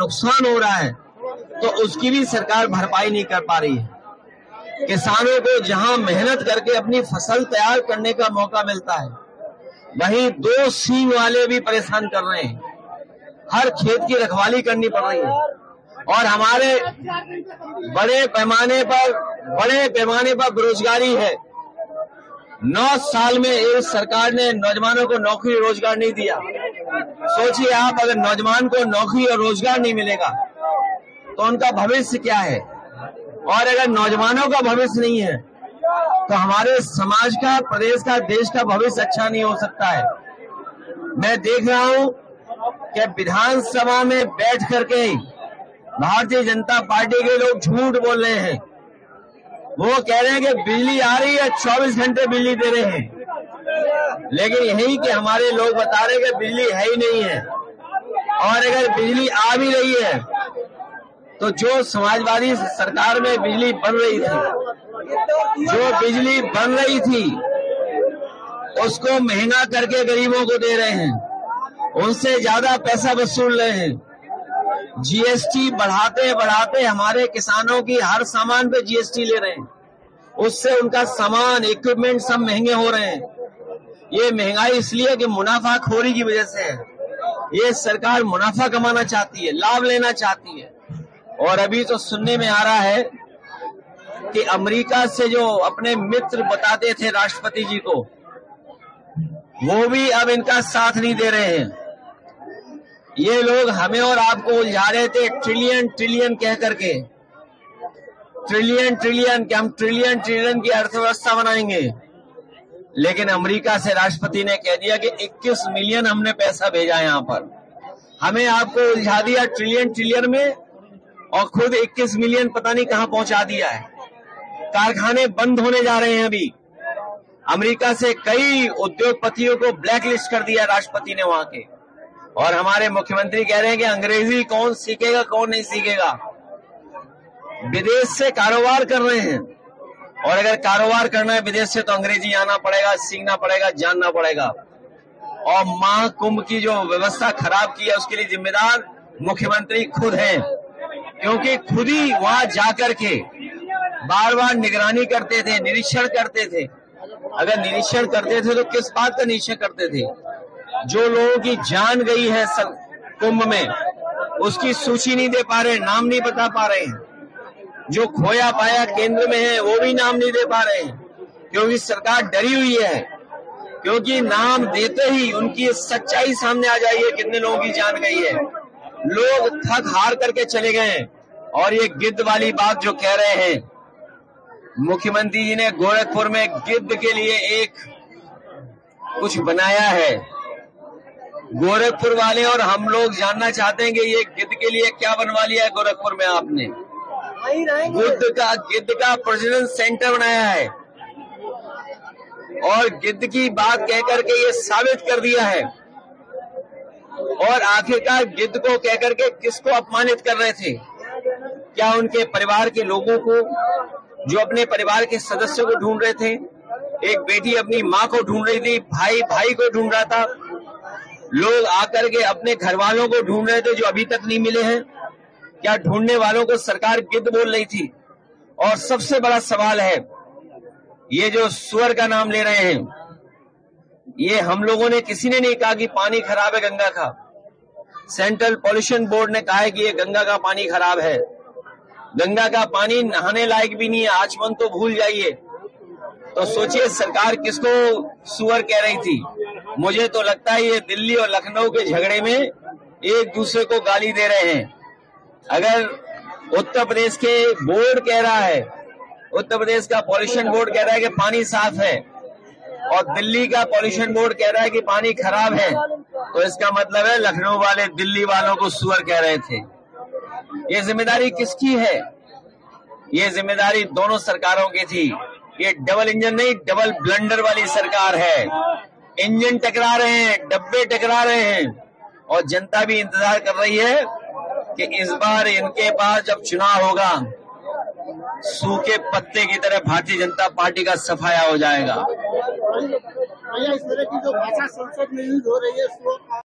नुकसान हो रहा है तो उसकी भी सरकार भरपाई नहीं कर पा रही है। किसानों को जहां मेहनत करके अपनी फसल तैयार करने का मौका मिलता है, वहीं दो सींग वाले भी परेशान कर रहे हैं। हर खेत की रखवाली करनी पड़ रही है और हमारे बड़े पैमाने पर बेरोजगारी है। 9 साल में इस सरकार ने नौजवानों को नौकरी रोजगार नहीं दिया। सोचिए आप, अगर नौजवान को नौकरी और रोजगार नहीं मिलेगा तो उनका भविष्य क्या है, और अगर नौजवानों का भविष्य नहीं है तो हमारे समाज का, प्रदेश का, देश का भविष्य अच्छा नहीं हो सकता है। मैं देख रहा हूं कि विधानसभा में बैठ करके भारतीय जनता पार्टी के लोग झूठ बोल रहे हैं। वो कह रहे हैं कि बिजली आ रही है, 24 घंटे बिजली दे रहे हैं, लेकिन यही कि हमारे लोग बता रहे हैं कि बिजली है ही नहीं है। और अगर बिजली आ भी रही है तो जो समाजवादी सरकार में बिजली बन रही थी उसको महंगा करके गरीबों को दे रहे हैं, उनसे ज्यादा पैसा वसूल रहे हैं। जीएसटी बढ़ाते बढ़ाते हमारे किसानों की हर सामान पे जीएसटी ले रहे हैं, उससे उनका सामान, इक्विपमेंट सब महंगे हो रहे हैं। ये महंगाई इसलिए कि मुनाफाखोरी की वजह से है। ये सरकार मुनाफा कमाना चाहती है, लाभ लेना चाहती है। और अभी तो सुनने में आ रहा है कि अमेरिका से जो अपने मित्र बताते थे राष्ट्रपति जी को, वो भी अब इनका साथ नहीं दे रहे हैं। ये लोग हमें और आपको उलझा रहे थे ट्रिलियन ट्रिलियन कह करके, ट्रिलियन कि हम ट्रिलियन ट्रिलियन की अर्थव्यवस्था बनाएंगे। लेकिन अमेरिका से राष्ट्रपति ने कह दिया कि 21 मिलियन हमने पैसा भेजा यहाँ पर, हमें आपको उलझा दिया ट्रिलियन ट्रिलियन में, और खुद 21 मिलियन पता नहीं कहां पहुंचा दिया है। कारखाने बंद होने जा रहे हैं। अभी अमेरिका से कई उद्योगपतियों को ब्लैकलिस्ट कर दिया राष्ट्रपति ने वहां के, और हमारे मुख्यमंत्री कह रहे हैं कि अंग्रेजी कौन सीखेगा, कौन नहीं सीखेगा। विदेश से कारोबार कर रहे हैं, और अगर कारोबार करना है विदेश से तो अंग्रेजी आना पड़ेगा, सीखना पड़ेगा, जानना पड़ेगा। और महाकुंभ की जो व्यवस्था खराब की है उसके लिए जिम्मेदार मुख्यमंत्री खुद हैं, क्योंकि खुद ही वहां जाकर के बार बार निगरानी करते थे, निरीक्षण करते थे। अगर निरीक्षण करते थे तो किस बात का निरीक्षण करते थे? जो लोगों की जान गई है कुंभ में उसकी सूची नहीं दे पा रहे, नाम नहीं बता पा रहे हैं। जो खोया पाया केंद्र में है वो भी नाम नहीं दे पा रहे हैं, क्योंकि सरकार डरी हुई है, क्योंकि नाम देते ही उनकी सच्चाई सामने आ जाएगी, कितने लोगों की जान गई है। लोग थक हार करके चले गए हैं। और ये गिद्ध वाली बात जो कह रहे हैं, मुख्यमंत्री जी ने गोरखपुर में गिद्ध के लिए एक कुछ बनाया है। गोरखपुर वाले और हम लोग जानना चाहते हैं कि ये गिद्ध के लिए क्या बनवा लिया है गोरखपुर में आपने। गिद्ध का प्रजनन सेंटर बनाया है, और गिद्ध की बात कह करके ये साबित कर दिया है। और आखिरकार गिद्ध को कह करके किसको अपमानित कर रहे थे? क्या उनके परिवार के लोगों को, जो अपने परिवार के सदस्यों को ढूंढ रहे थे? एक बेटी अपनी माँ को ढूंढ रही थी, भाई भाई को ढूंढ रहा था, लोग आकर के अपने घर वालों को ढूंढ रहे थे जो अभी तक नहीं मिले हैं। क्या ढूंढने वालों को सरकार गिद्ध बोल रही थी? और सबसे बड़ा सवाल है, ये जो सुअर का नाम ले रहे हैं, ये हम लोगों ने किसी ने नहीं कहा कि पानी खराब है गंगा का। सेंट्रल पॉल्यूशन बोर्ड ने कहा है कि ये गंगा का पानी खराब है। गंगा का पानी नहाने लायक भी नहीं है, आचमन तो भूल जाइए। तो सोचिए सरकार किसको सुअर कह रही थी। मुझे तो लगता है ये दिल्ली और लखनऊ के झगड़े में एक दूसरे को गाली दे रहे हैं। अगर उत्तर प्रदेश के बोर्ड कह रहा है, उत्तर प्रदेश का पॉल्यूशन बोर्ड कह रहा है कि पानी साफ है, और दिल्ली का पॉल्यूशन बोर्ड कह रहा है कि पानी खराब है, तो इसका मतलब है लखनऊ वाले दिल्ली वालों को सुअर कह रहे थे। ये जिम्मेदारी किसकी है? ये जिम्मेदारी दोनों सरकारों की थी। ये डबल इंजन नहीं, डबल ब्लंडर वाली सरकार है। इंजन टकरा रहे हैं, डब्बे टकरा रहे हैं, और जनता भी इंतजार कर रही है कि इस बार इनके पास जब चुनाव होगा, सूखे पत्ते की तरह भारतीय जनता पार्टी का सफाया हो जाएगा। इस तरह की जो भाषा संसद में यूज हो रही है